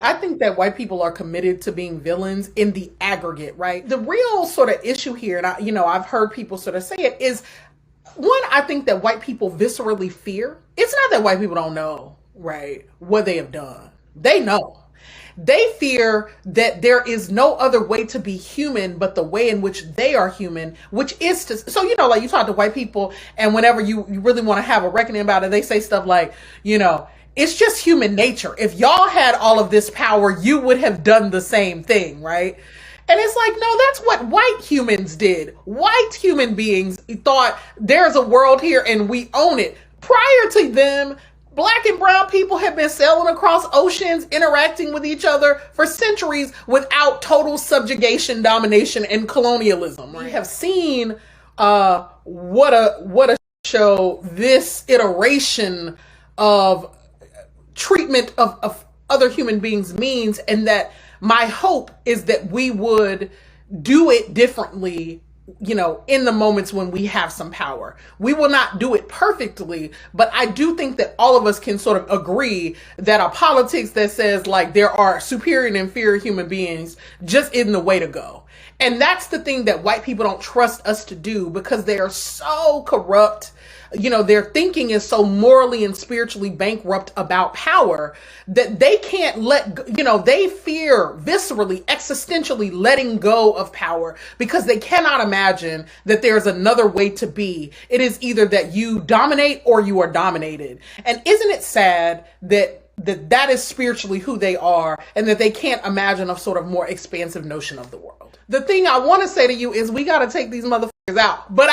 I think that white people are committed to being villains in the aggregate, right? The real sort of issue here, and I've heard people sort of say it, is one, I think that white people viscerally fear. It's not that white people don't know, right, what they have done. They know. They fear that there is no other way to be human but the way in which they are human, which is to, so, like you talk to white people, and whenever you really want to have a reckoning about it, they say stuff like, it's just human nature. If y'all had all of this power, you would have done the same thing, right? And it's like, no, that's what white humans did. White human beings thought there's a world here and we own it. Prior to them, Black and brown people have been sailing across oceans, interacting with each other for centuries without total subjugation, domination, and colonialism. Right? We have seen what a show this iteration of treatment of other human beings means, and that my hope is that we would do it differently, in the moments when we have some power. We will not do it perfectly, but I do think that all of us can sort of agree that a politics that says like there are superior and inferior human beings just isn't the way to go. And that's the thing that white people don't trust us to do, because they are so corrupt. Their thinking is so morally and spiritually bankrupt about power that they can't they fear viscerally, existentially letting go of power, because they cannot imagine that there's another way to be. It is either that you dominate or you are dominated. And isn't it sad that is spiritually who they are, and that they can't imagine a sort of more expansive notion of the world? The thing I want to say to you is we got to take these motherfuckers out. But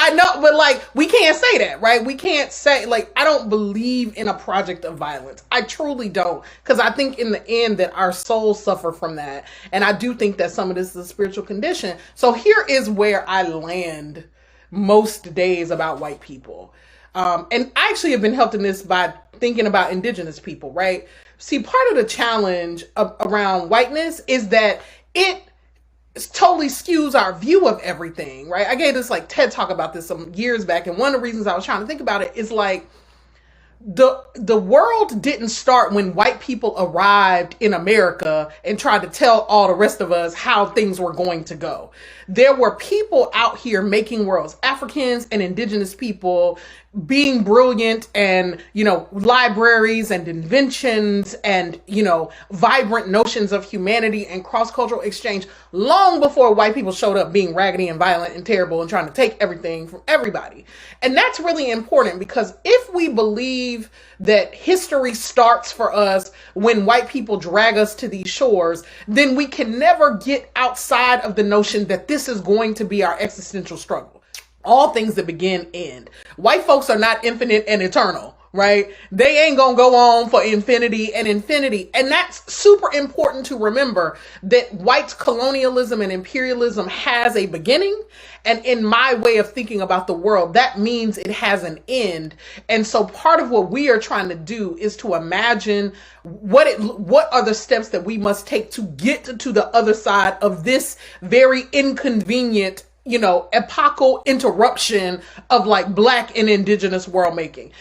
we can't say that, right? We can't say, I don't believe in a project of violence. I truly don't. Because I think in the end that our souls suffer from that. And I do think that some of this is a spiritual condition. So here is where I land most days about white people. And I actually have been helped in this by thinking about indigenous people, right? See, part of the challenge around whiteness is that it totally skews our view of everything, right? I gave this TED talk about this some years back, and one of the reasons I was trying to think about it is the world didn't start when white people arrived in America and tried to tell all the rest of us how things were going to go. There were people out here making worlds, Africans and indigenous people being brilliant, and, libraries and inventions and, vibrant notions of humanity and cross-cultural exchange long before white people showed up being raggedy and violent and terrible and trying to take everything from everybody. And that's really important, because if we believe that history starts for us when white people drag us to these shores, then we can never get outside of the notion that this is going to be our existential struggle. All things that begin end. White folks are not infinite and eternal, right? They ain't gonna go on for infinity and infinity. And that's super important to remember, that white colonialism and imperialism has a beginning. And in my way of thinking about the world, that means it has an end. And so part of what we are trying to do is to imagine what are the steps that we must take to get to the other side of this very inconvenient epochal interruption of Black and indigenous world making.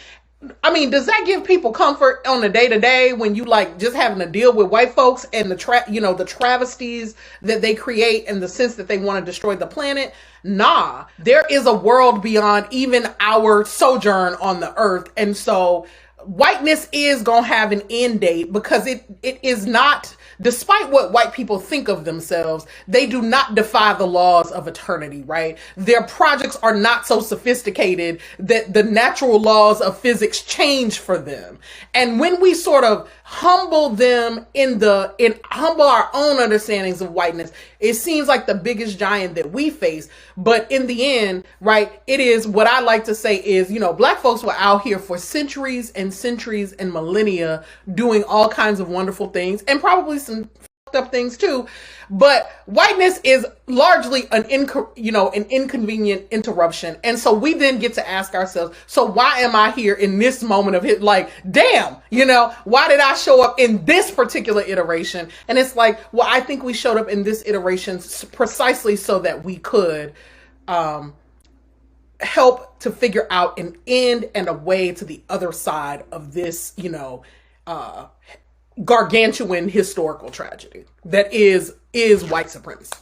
I mean, does that give people comfort on the day to day when you just having to deal with white folks and the travesties that they create and the sense that they want to destroy the planet? Nah, there is a world beyond even our sojourn on the earth. And so whiteness is going to have an end date, because it is not, despite what white people think of themselves, they do not defy the laws of eternity, right? Their projects are not so sophisticated that the natural laws of physics change for them. And when we sort of humble them humble our own understandings of whiteness, it seems like the biggest giant that we face. But in the end, right, it is what I like to say is, Black folks were out here for centuries and centuries and millennia doing all kinds of wonderful things, and probably some up things too, but whiteness is largely an inconvenient interruption. And so we then get to ask ourselves, so why am I here in this moment of it? Damn, why did I show up in this particular iteration? And it's I think we showed up in this iteration precisely so that we could help to figure out an end and a way to the other side of this, gargantuan historical tragedy that is white supremacy.